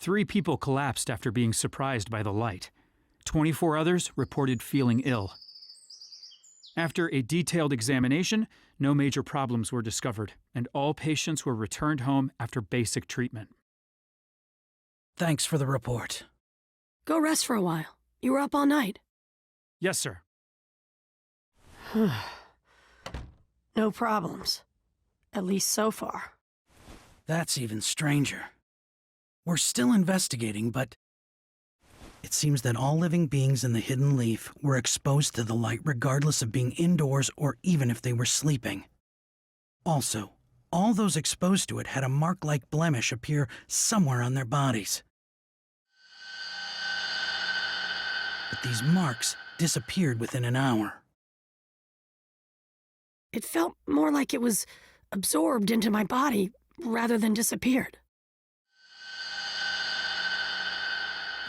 3 people collapsed after being surprised by the light. 24 others reported feeling ill. After a detailed examination, no major problems were discovered, and all patients were returned home after basic treatment. Thanks for the report. Go rest for a while. You were up all night. Yes, sir. No problems. At least so far. That's even stranger. We're still investigating, but it seems that all living beings in the Hidden Leaf were exposed to the light regardless of being indoors or even if they were sleeping. Also, all those exposed to it had a mark-like blemish appear somewhere on their bodies. But these marks disappeared within an hour. It felt more like it was absorbed into my body rather than disappeared.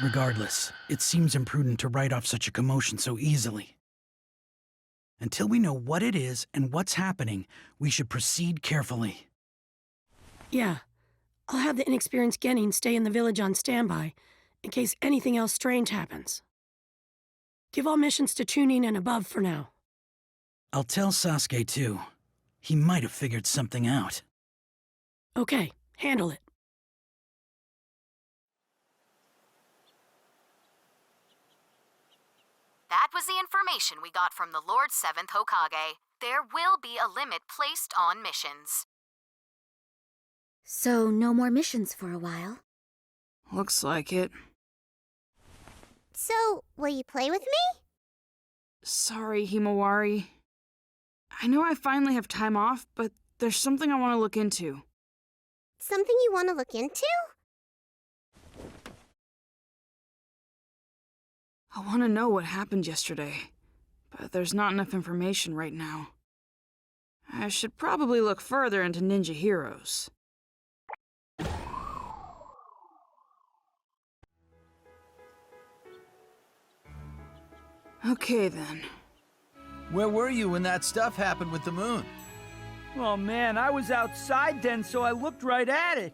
Regardless, it seems imprudent to write off such a commotion so easily. Until we know what it is and what's happening, we should proceed carefully. Yeah. I'll have the inexperienced Genin stay in the village on standby, in case anything else strange happens. Give all missions to Chunin and above for now. I'll tell Sasuke too. He might have figured something out. Okay, handle it. That was the information we got from the Lord 7th Hokage. There will be a limit placed on missions. So, no more missions for a while? Looks like it. So, will you play with me? Sorry, Himawari. I know I finally have time off, but there's something I want to look into. Something you want to look into? I want to know what happened yesterday, but there's not enough information right now. I should probably look further into ninja heroes. Okay then. Where were you when that stuff happened with the moon? Oh man, I was outside then, so I looked right at it.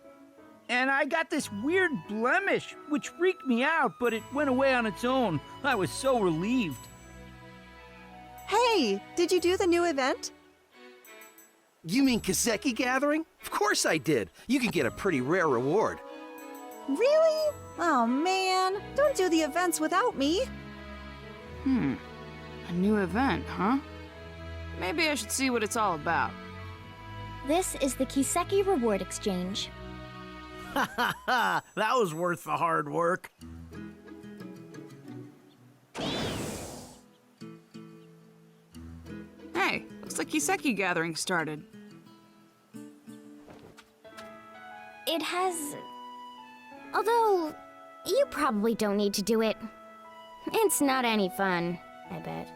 And I got this weird blemish, which freaked me out, but it went away on its own. I was so relieved. Hey, did you do the new event? You mean Kiseki Gathering? Of course I did. You can get a pretty rare reward. Really? Oh man, don't do the events without me. A new event, huh? Maybe I should see what it's all about. This is the Kiseki Reward Exchange. Ha ha ha! That was worth the hard work. Hey, looks like Kiseki Gathering started. It has... Although, you probably don't need to do it. It's not any fun, I bet.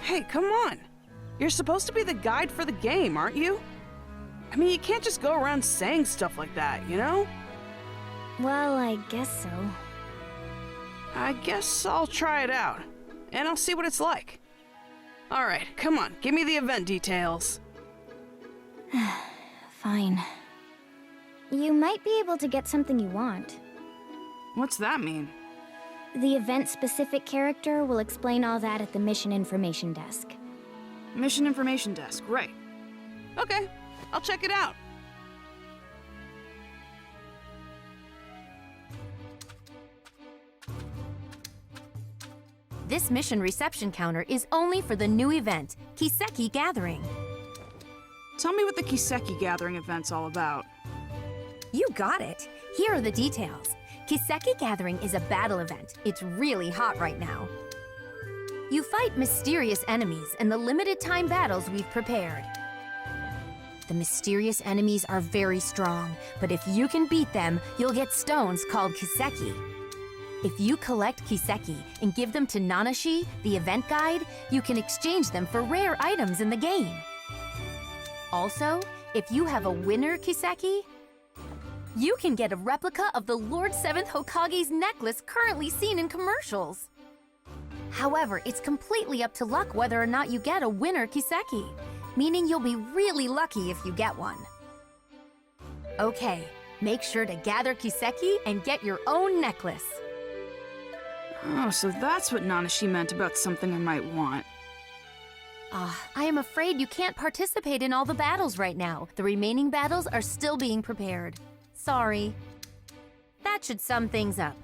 Hey, come on! You're supposed to be the guide for the game, aren't you? I mean, you can't just go around saying stuff like that, you know? Well, I guess so. I guess I'll try it out, and I'll see what it's like. Alright, come on, give me the event details. Fine. You might be able to get something you want. What's that mean? The event-specific character will explain all that at the Mission Information Desk. Mission Information Desk, right. Okay, I'll check it out. This mission reception counter is only for the new event, Kiseki Gathering. Tell me what the Kiseki Gathering event's all about. You got it. Here are the details. Kiseki Gathering is a battle event. It's really hot right now. You fight mysterious enemies in the limited time battles we've prepared. The mysterious enemies are very strong, but if you can beat them, you'll get stones called Kiseki. If you collect Kiseki and give them to Nanashi, the event guide, you can exchange them for rare items in the game. Also, if you have a winner Kiseki, you can get a replica of the Lord 7th Hokage's necklace currently seen in commercials. However, it's completely up to luck whether or not you get a winner Kiseki, meaning you'll be really lucky if you get one. Okay, Make sure to gather Kiseki and get your own necklace. Oh, so that's what Nanashi meant about something I might want. I am afraid you can't participate in all the battles right now. The remaining battles are still being prepared. Sorry. That should sum things up.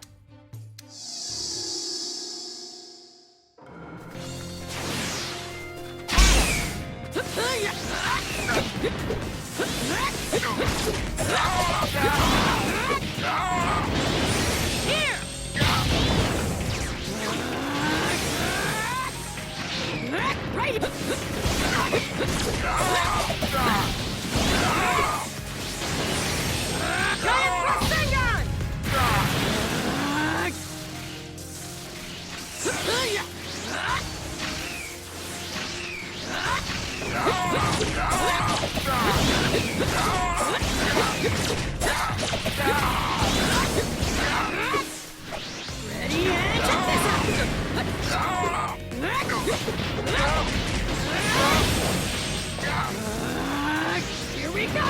Ready and check this out! Here we go!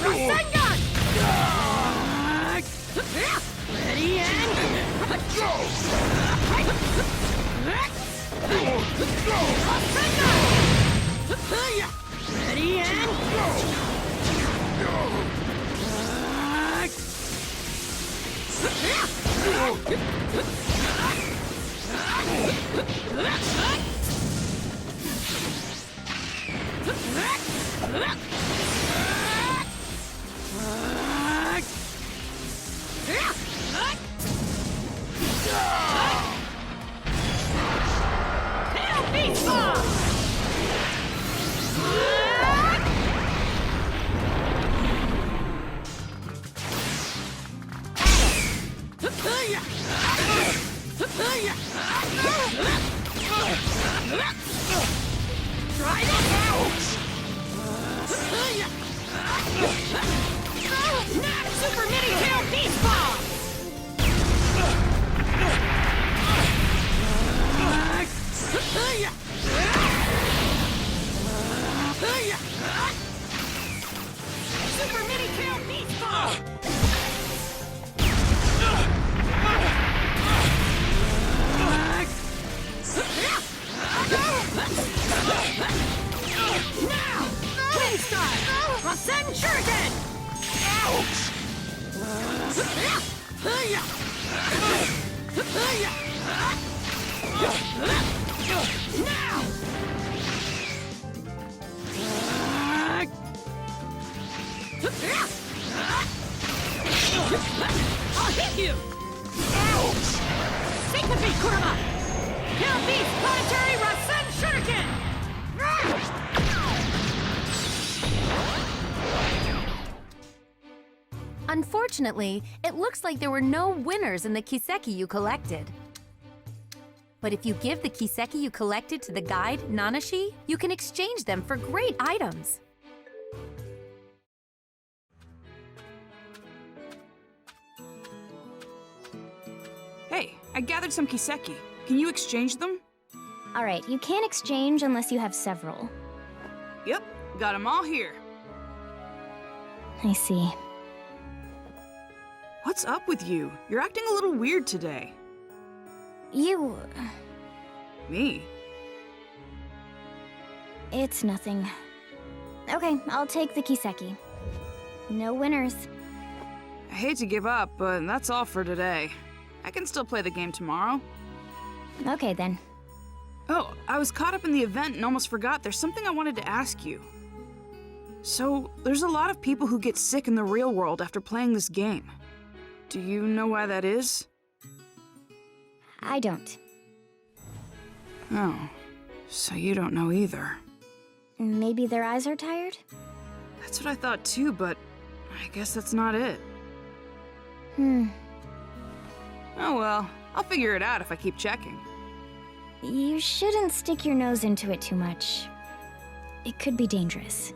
Rasengan! Ready and Ready and Super Mini Tail Beast Ball! Super Mini Tail Beast Ball! Now! Twin Star! Rasen Shuriken! Ouch! Now! I'll hit you! Ouch! Take the beat, Kurama! Tail Beast Planetary Rasen Shuriken! Unfortunately, it looks like there were no winners in the Kiseki you collected. But if you give the Kiseki you collected to the guide, Nanashi, you can exchange them for great items. Hey, I gathered some Kiseki. Can you exchange them? Alright, you can't exchange unless you have several. Yep, got them all here. I see. What's up with you? You're acting a little weird today. You... Me? It's nothing. Okay, I'll take the Kiseki. No winners. I hate to give up, but that's all for today. I can still play the game tomorrow. Okay, then. Oh, I was caught up in the event and almost forgot there's something I wanted to ask you. So, there's a lot of people who get sick in the real world after playing this game. Do you know why that is? I don't. Oh, so you don't know either. Maybe their eyes are tired? That's what I thought too, but I guess that's not it. Hmm. Oh well, I'll figure it out if I keep checking. You shouldn't stick your nose into it too much. it could be dangerous.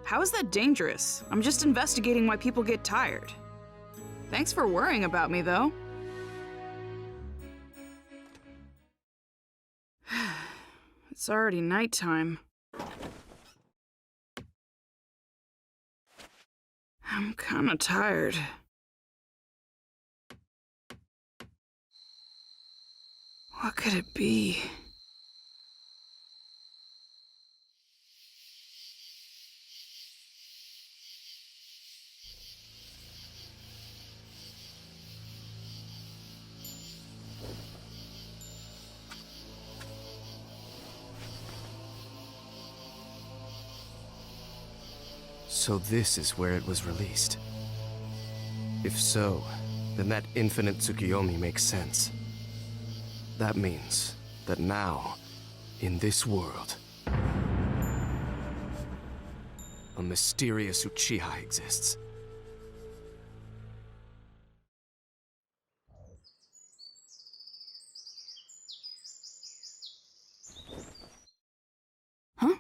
How is that dangerous? I'm just investigating why people get tired. Thanks for worrying about me, though. It's already nighttime. I'm kinda tired. What could it be? So this is where it was released. If so, then that infinite Tsukiyomi makes sense. That means that now, in this world, a mysterious Uchiha exists. Huh?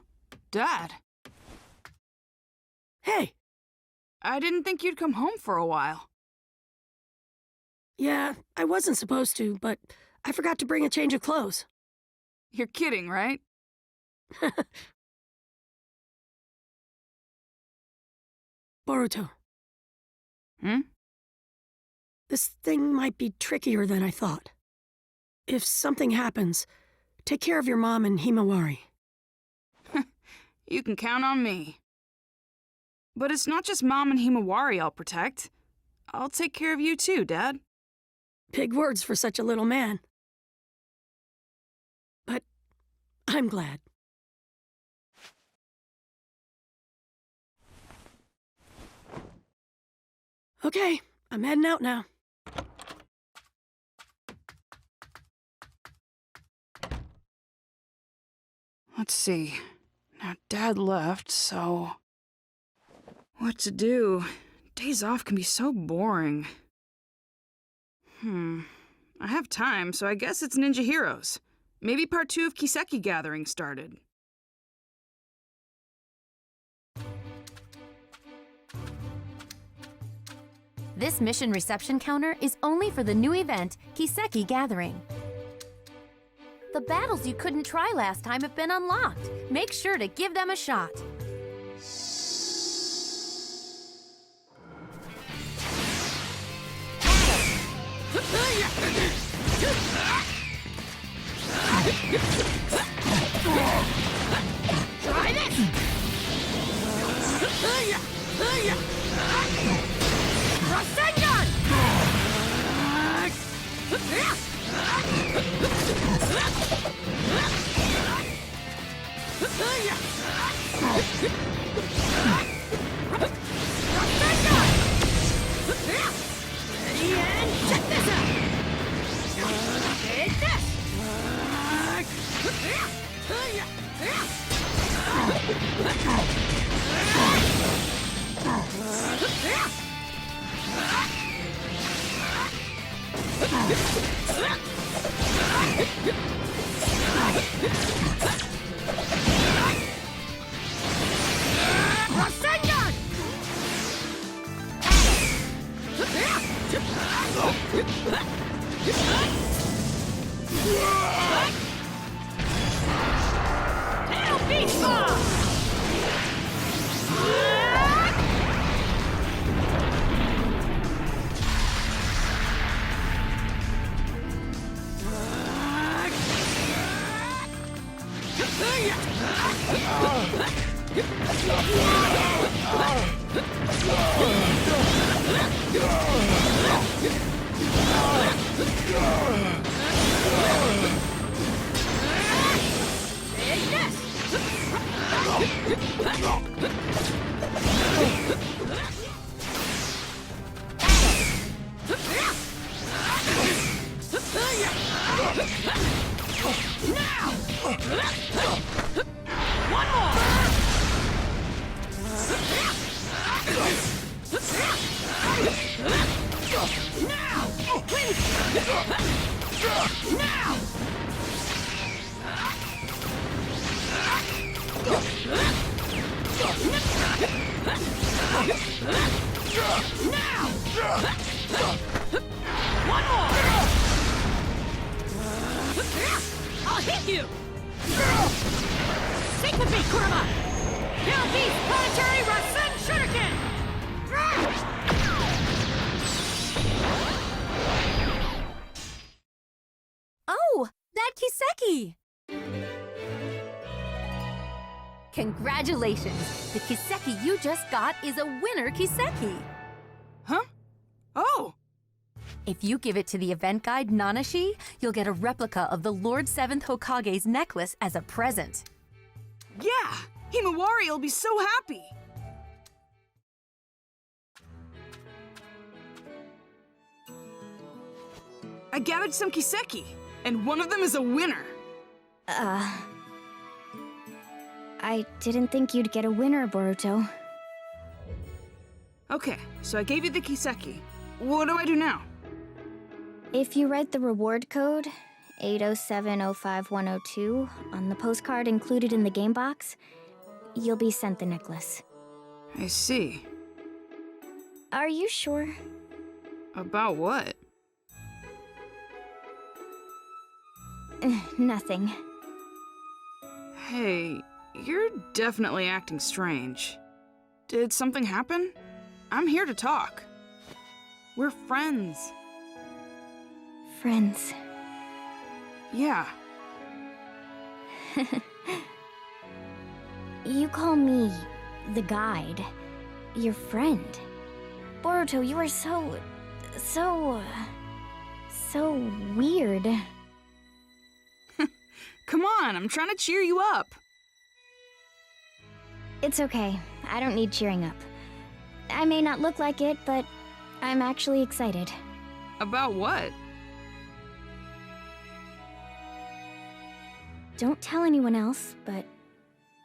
Dad? Hey! I didn't think you'd come home for a while. Yeah, I wasn't supposed to, but I forgot to bring a change of clothes. You're kidding, right? Boruto. Hmm? This thing might be trickier than I thought. If something happens, take care of your mom and Himawari. You can count on me. But it's not just Mom and Himawari I'll protect. I'll take care of you too, Dad. Big words for such a little man. But I'm glad. Okay, I'm heading out now. Let's see. Now, Dad left, so... what to do? Days off can be so boring. I have time, so I guess it's Ninja Heroes. Maybe part 2 of Kiseki Gathering started. This mission reception counter is only for the new event, Kiseki Gathering. The battles you couldn't try last time have been unlocked. Make sure to give them a shot. Try this! Rasengan! Ready and check this out! Take this! Rasengan! Tail beast bomb! Now! Kurama! Kill Beast Planetary Rasen Shuriken! Oh, that Kiseki! Congratulations! The Kiseki you just got is a winner Kiseki! Huh? Oh! If you give it to the event guide Nanashi, you'll get a replica of the Lord 7th Hokage's necklace as a present. Yeah! Himawari will be so happy! I gathered some Kiseki, and one of them is a winner! I didn't think you'd get a winner, Boruto. Okay, so I gave you the Kiseki. What do I do now? If you write the reward code, 807-05102, on the postcard included in the game box, you'll be sent the necklace. I see. Are you sure? About what? Nothing. Hey, you're definitely acting strange. Did something happen? I'm here to talk. We're friends. Friends. Yeah. You call me the guide, your friend. Boruto, you are so weird. Come on, I'm trying to cheer you up. It's okay. I don't need cheering up. I may not look like it, but I'm actually excited. About what? Don't tell anyone else, but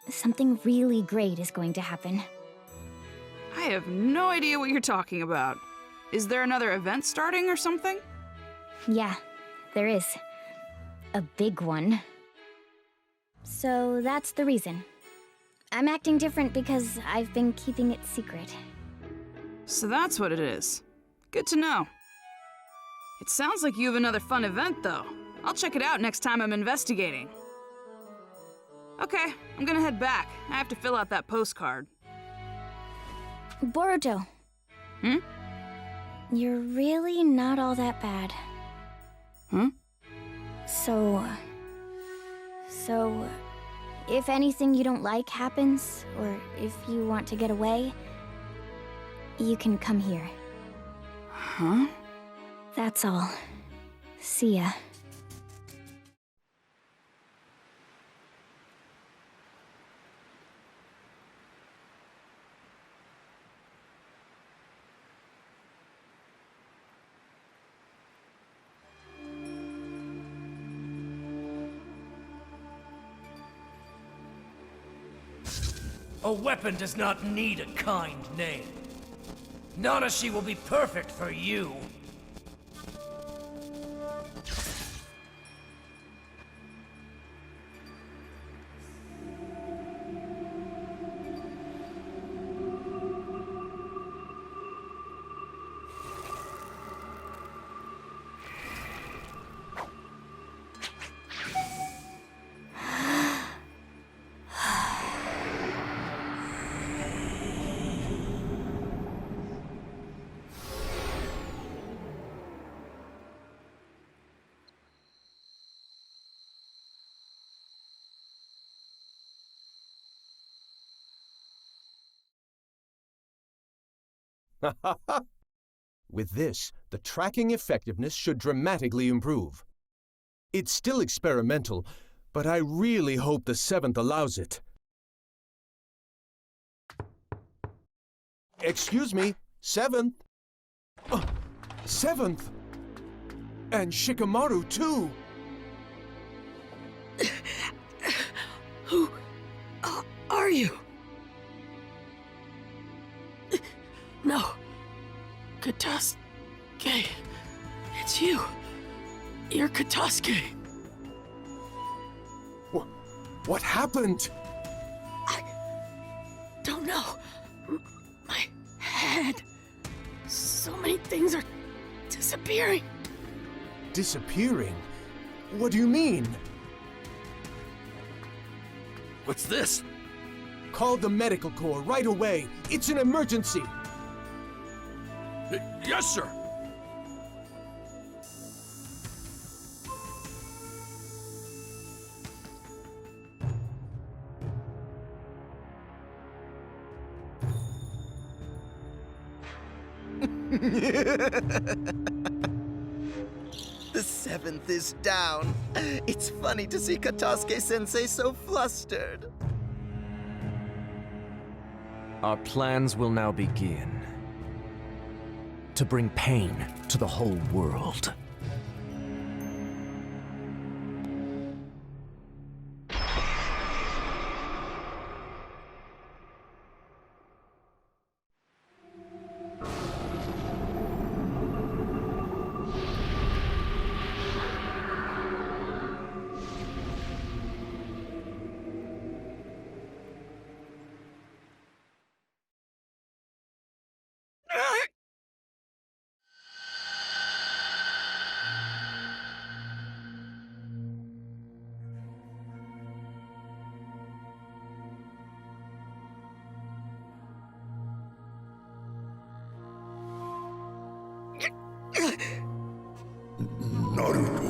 something really great is going to happen. I have no idea what you're talking about. Is there another event starting or something? Yeah, there is. A big one. So that's the reason. I'm acting different because I've been keeping it secret. So that's what it is. Good to know. It sounds like you have another fun event, though. I'll check it out next time I'm investigating. Okay, I'm gonna head back. I have to fill out that postcard. Boruto. Hmm? You're really not all that bad. Huh? So, if anything you don't like happens, or if you want to get away, you can come here. Huh? That's all. See ya. A weapon does not need a kind name. Nanashi will be perfect for you. With this, the tracking effectiveness should dramatically improve. It's still experimental, but I really hope the 7th allows it. Excuse me, 7th? 7th? And Shikamaru, too! Who are you? No. Katasuke. It's you. You're Katasuke. What happened? I don't know. My head. So many things are disappearing. Disappearing? What do you mean? What's this? Call the medical corps right away. It's an emergency. Yes, sir. The 7th is down. It's funny to see Katasuke-sensei so flustered. Our plans will now begin. To bring pain to the whole world. Naruto.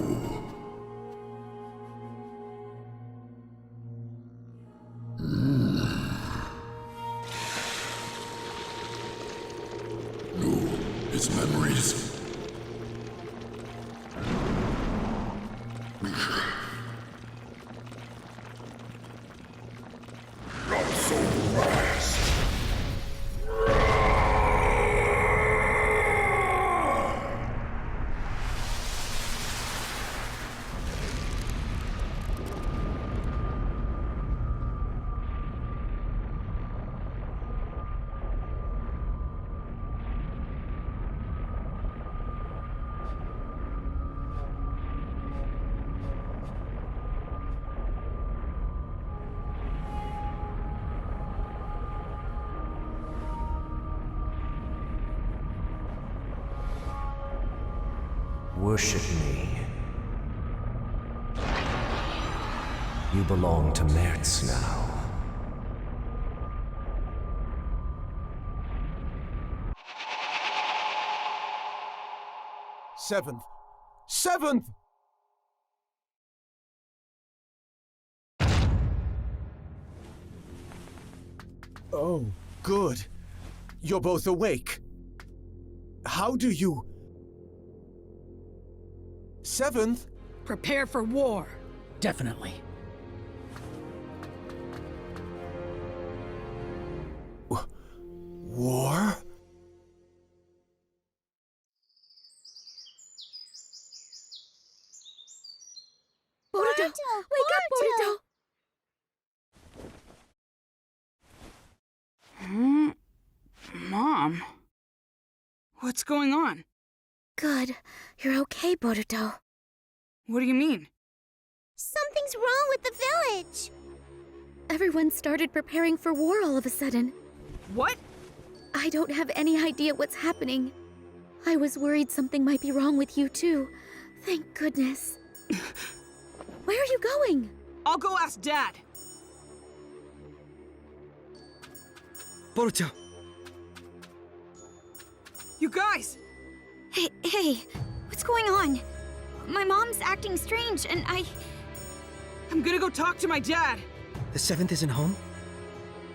No, it's memories. Not so fast. Worship me. You belong to Mertz now. Seventh! Oh, good. You're both awake. How do you... 7th? Prepare for war. Definitely. War? Boruto! Wake up, Boruto! Mom? What's going on? Good. You're okay, Boruto. What do you mean? Something's wrong with the village! Everyone started preparing for war all of a sudden. What? I don't have any idea what's happening. I was worried something might be wrong with you too. Thank goodness. Where are you going? I'll go ask Dad. Boruto! You guys! Hey, what's going on? My mom's acting strange and I'm gonna go talk to my dad. The 7th isn't home?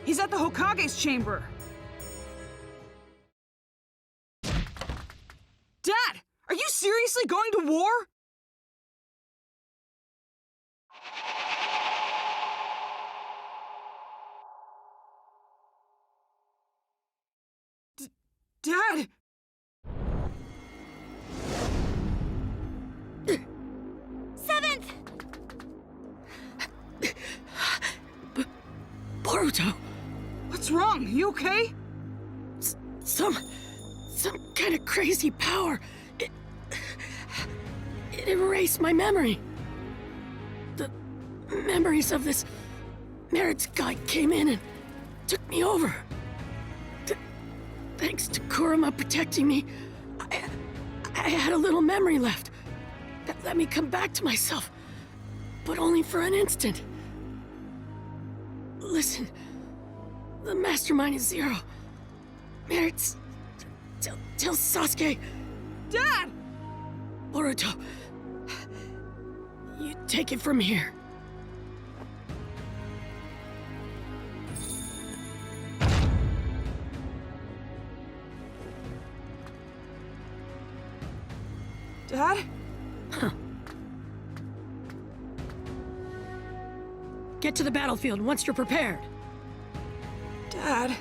He's at the Hokage's chamber. Dad! Are you seriously going to war? Dad! Boruto! What's wrong? You okay? Some kind of crazy power. It erased my memory. The memories of this Mertz guy came in and took me over. Thanks to Kurama protecting me, I had a little memory left that let me come back to myself, but only for an instant. Listen, The mastermind is Zero. Merits. Tell Sasuke. Dad! Boruto. You take it from here. Dad? Huh. Get to the battlefield once you're prepared. Dad?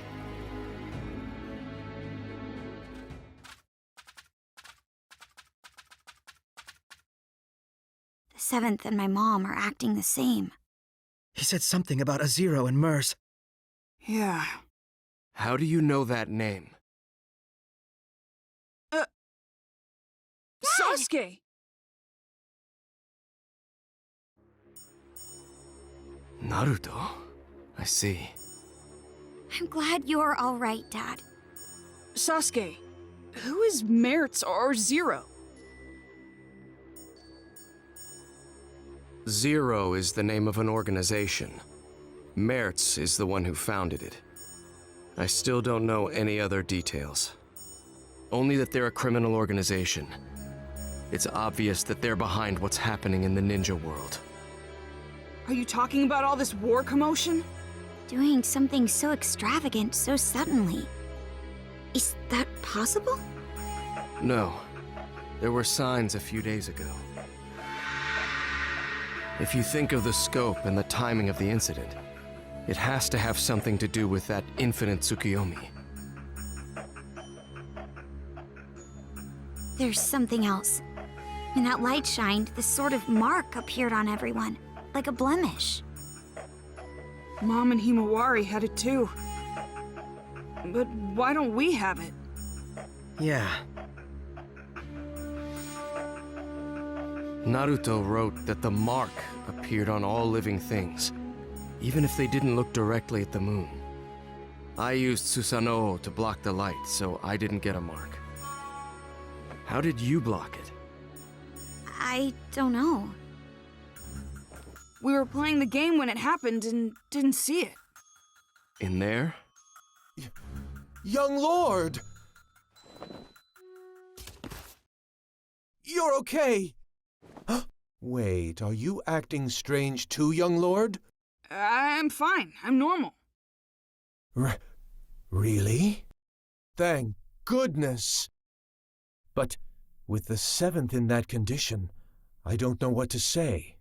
The Seventh and my mom are acting the same. He said something about a Zero and Mers. Yeah. How do you know that name? Sasuke! Naruto? I see. I'm glad you're all right, Dad. Sasuke, who is Merits or Zero? Zero is the name of an organization. Mertz is the one who founded it. I still don't know any other details. Only that they're a criminal organization. It's obvious that they're behind what's happening in the ninja world. Are you talking about all this war commotion? Doing something so extravagant so suddenly. Is that possible? No. There were signs a few days ago. If you think of the scope and the timing of the incident, it has to have something to do with that infinite Tsukiyomi. There's something else. When that light shined, this sort of mark appeared on everyone, like a blemish. Mom and Himawari had it too. But why don't we have it? Yeah. Naruto wrote that the mark appeared on all living things, even if they didn't look directly at the moon. I used Susanoo to block the light, so I didn't get a mark. How did you block it? I don't know. We were playing the game when it happened and didn't see it. In there? Young Lord! You're okay! Wait, are you acting strange too, young lord? I'm fine. I'm normal. Really? Thank goodness! But with the Seventh in that condition, I don't know what to say.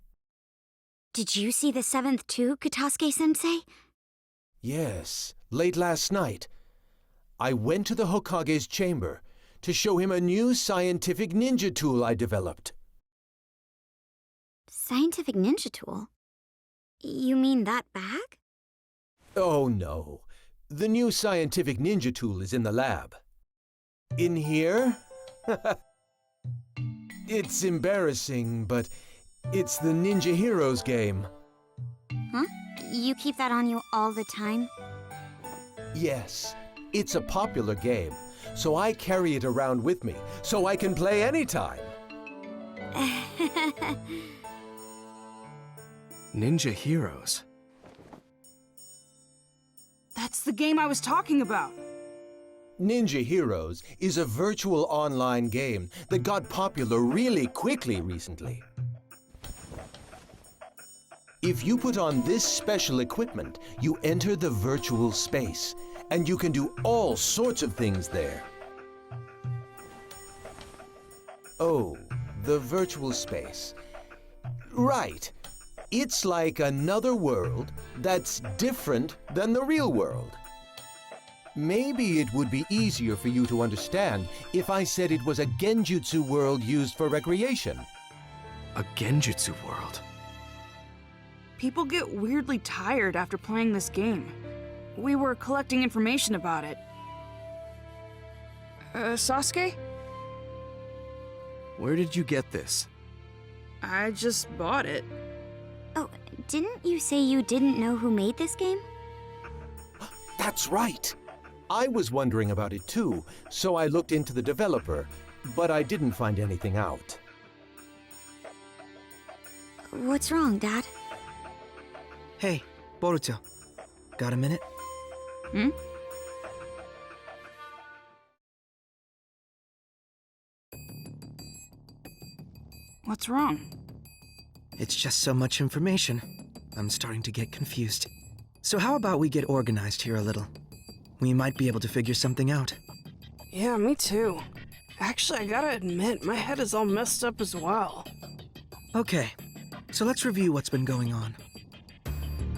Did you see the Seventh too, Katasuke-sensei? Yes, late last night. I went to the Hokage's chamber to show him a new scientific ninja tool I developed. Scientific ninja tool? You mean that bag? Oh no. The new scientific ninja tool is in the lab. In here? It's embarrassing, but it's the Ninja Heroes game. Huh? You keep that on you all the time? Yes, it's a popular game, so I carry it around with me, so I can play anytime. Ninja Heroes? That's the game I was talking about. Ninja Heroes is a virtual online game that got popular really quickly recently. If you put on this special equipment, you enter the virtual space, and you can do all sorts of things there. Oh, the virtual space. Right. It's like another world that's different than the real world. Maybe it would be easier for you to understand if I said it was a Genjutsu world used for recreation. A Genjutsu world? People get weirdly tired after playing this game. We were collecting information about it. Sasuke? Where did you get this? I just bought it. Oh, didn't you say you didn't know who made this game? That's right. I was wondering about it too, so I looked into the developer, but I didn't find anything out. What's wrong, Dad? Hey, Boruto. Got a minute? Hmm? What's wrong? It's just so much information. I'm starting to get confused. So how about we get organized here a little? We might be able to figure something out. Yeah, me too. Actually, I gotta admit, my head is all messed up as well. Okay, so let's review what's been going on.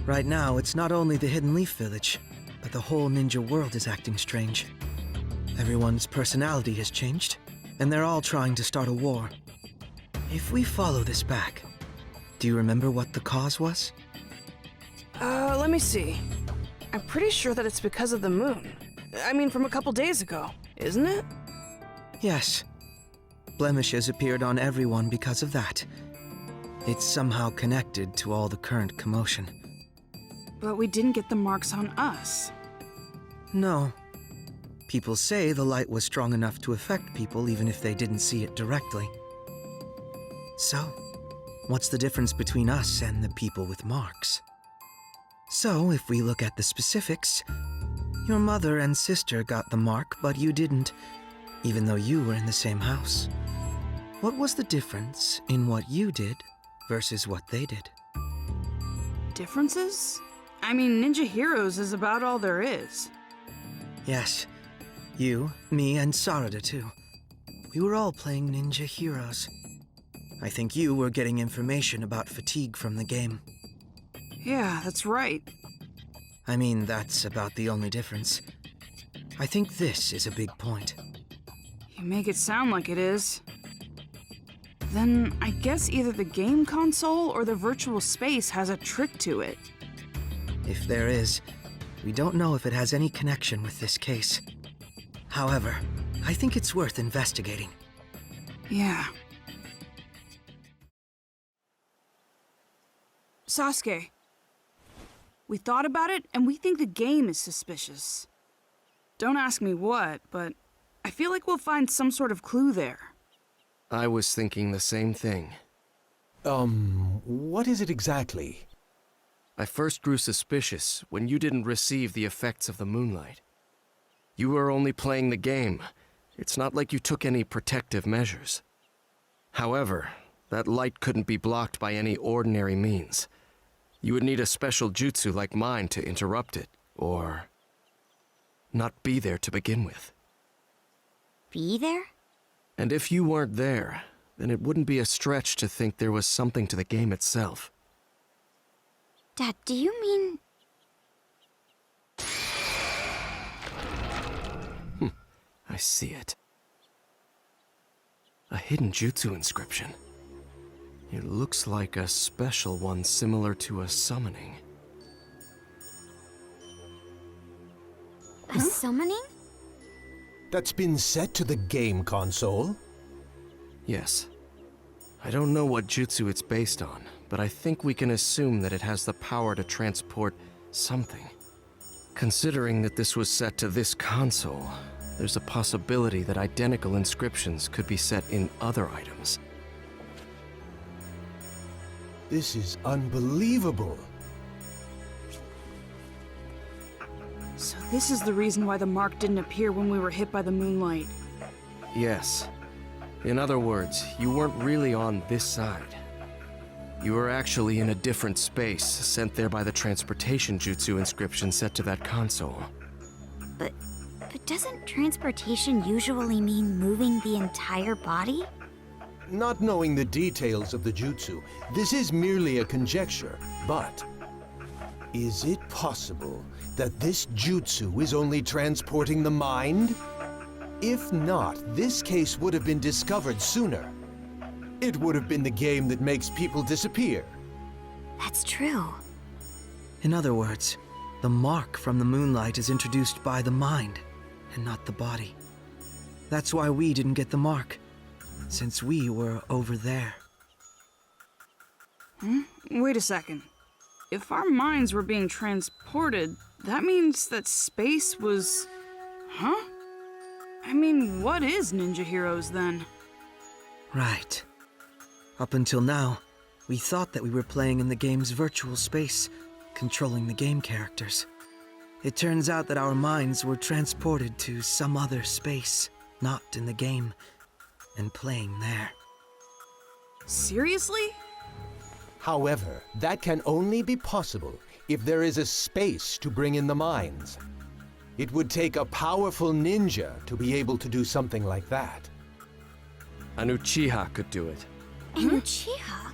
Right now, it's not only the Hidden Leaf Village, but the whole ninja world is acting strange. Everyone's personality has changed, and they're all trying to start a war. If we follow this back, do you remember what the cause was? Let me see. I'm pretty sure that it's because of the moon. I mean, from a couple days ago, isn't it? Yes. Blemishes appeared on everyone because of that. It's somehow connected to all the current commotion. But we didn't get the marks on us. No. People say the light was strong enough to affect people even if they didn't see it directly. So, what's the difference between us and the people with marks? So, if we look at the specifics, your mother and sister got the mark, but you didn't, even though you were in the same house. What was the difference in what you did versus what they did? Differences? I mean, Ninja Heroes is about all there is. Yes. You, me, and Sarada too. We were all playing Ninja Heroes. I think you were getting information about fatigue from the game. Yeah, that's right. I mean, that's about the only difference. I think this is a big point. You make it sound like it is. Then I guess either the game console or the virtual space has a trick to it. If there is, we don't know if it has any connection with this case. However, I think it's worth investigating. Yeah. Sasuke. We thought about it, and we think the game is suspicious. Don't ask me what, but I feel like we'll find some sort of clue there. I was thinking the same thing. What is it exactly? I first grew suspicious when you didn't receive the effects of the moonlight. You were only playing the game. It's not like you took any protective measures. However, that light couldn't be blocked by any ordinary means. You would need a special jutsu like mine to interrupt it, or not be there to begin with. Be there? And if you weren't there, then it wouldn't be a stretch to think there was something to the game itself. Dad, do you mean... I see it. A hidden jutsu inscription. It looks like a special one similar to a summoning. A summoning? That's been set to the game console? Yes. I don't know what jutsu it's based on, but I think we can assume that it has the power to transport something. Considering that this was set to this console, there's a possibility that identical inscriptions could be set in other items. This is unbelievable. So this is the reason why the mark didn't appear when we were hit by the moonlight. Yes. In other words, you weren't really on this side. You were actually in a different space, sent there by the transportation jutsu inscription set to that console. But doesn't transportation usually mean moving the entire body? Not knowing the details of the jutsu, this is merely a conjecture, but is it possible that this jutsu is only transporting the mind? If not, this case would have been discovered sooner. It would have been the game that makes people disappear. That's true. In other words, the mark from the moonlight is introduced by the mind, and not the body. That's why we didn't get the mark, since we were over there. Wait a second. If our minds were being transported, that means that space was... Huh? I mean, what is Ninja Heroes then? Right. Up until now, we thought that we were playing in the game's virtual space, controlling the game characters. It turns out that our minds were transported to some other space, not in the game, and playing there. Seriously? However, that can only be possible if there is a space to bring in the minds. It would take a powerful ninja to be able to do something like that. An Uchiha could do it. An Uchiha?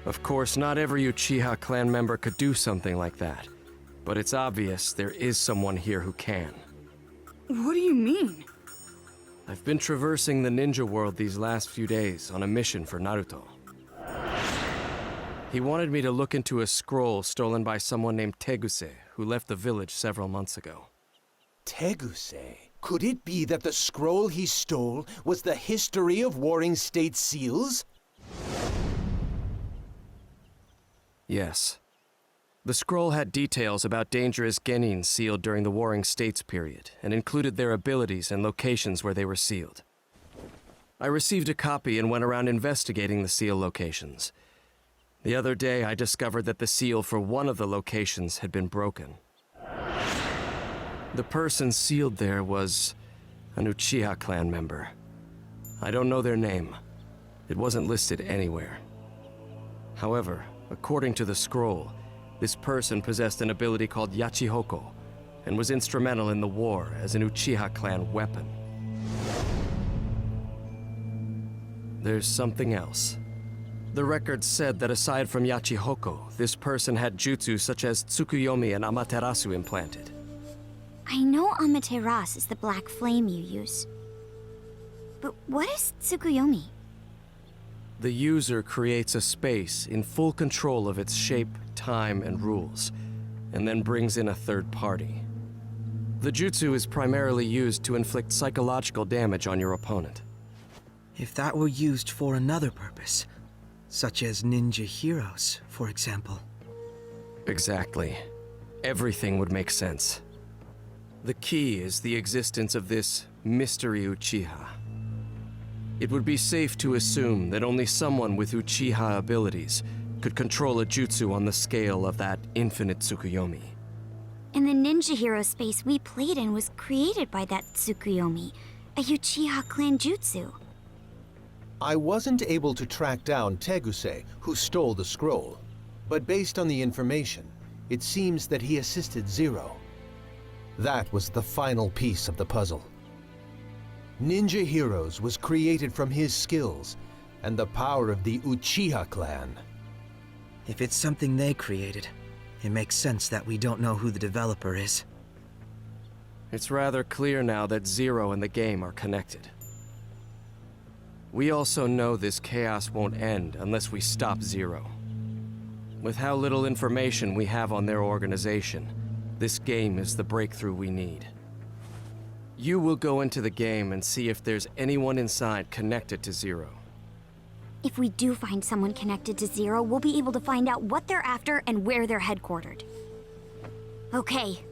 Of course, not every Uchiha clan member could do something like that. But it's obvious there is someone here who can. What do you mean? I've been traversing the ninja world these last few days on a mission for Naruto. He wanted me to look into a scroll stolen by someone named Teguse, who left the village several months ago. Teguse? Could it be that the scroll he stole was the history of Warring State seals? Yes. The scroll had details about dangerous genin sealed during the Warring States period, and included their abilities and locations where they were sealed. I received a copy and went around investigating the seal locations. The other day, I discovered that the seal for one of the locations had been broken. The person sealed there was an Uchiha clan member. I don't know their name. It wasn't listed anywhere. However, according to the scroll, this person possessed an ability called Yachihoko, and was instrumental in the war as an Uchiha clan weapon. There's something else. The record said that aside from Yachihoko, this person had jutsu such as Tsukuyomi and Amaterasu implanted. I know Amaterasu is the black flame you use. But what is Tsukuyomi? The user creates a space in full control of its shape, time, and rules, and then brings in a third party. The jutsu is primarily used to inflict psychological damage on your opponent. If that were used for another purpose, such as ninja heroes, for example. Exactly. Everything would make sense. The key is the existence of this mystery Uchiha. It would be safe to assume that only someone with Uchiha abilities could control a jutsu on the scale of that infinite Tsukuyomi. And the ninja hero space we played in was created by that Tsukuyomi, a Uchiha clan jutsu. I wasn't able to track down Teguse, who stole the scroll, but based on the information, it seems that he assisted Zero. That was the final piece of the puzzle. Ninja Heroes was created from his skills and the power of the Uchiha clan. If it's something they created, it makes sense that we don't know who the developer is. It's rather clear now that Zero and the game are connected. We also know this chaos won't end unless we stop Zero. With how little information we have on their organization, this game is the breakthrough we need. You will go into the game and see if there's anyone inside connected to Zero. If we do find someone connected to Zero, we'll be able to find out what they're after and where they're headquartered. Okay,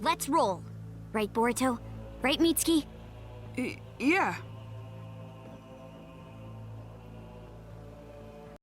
let's roll. Right, Boruto? Right, Mitsuki? Yeah.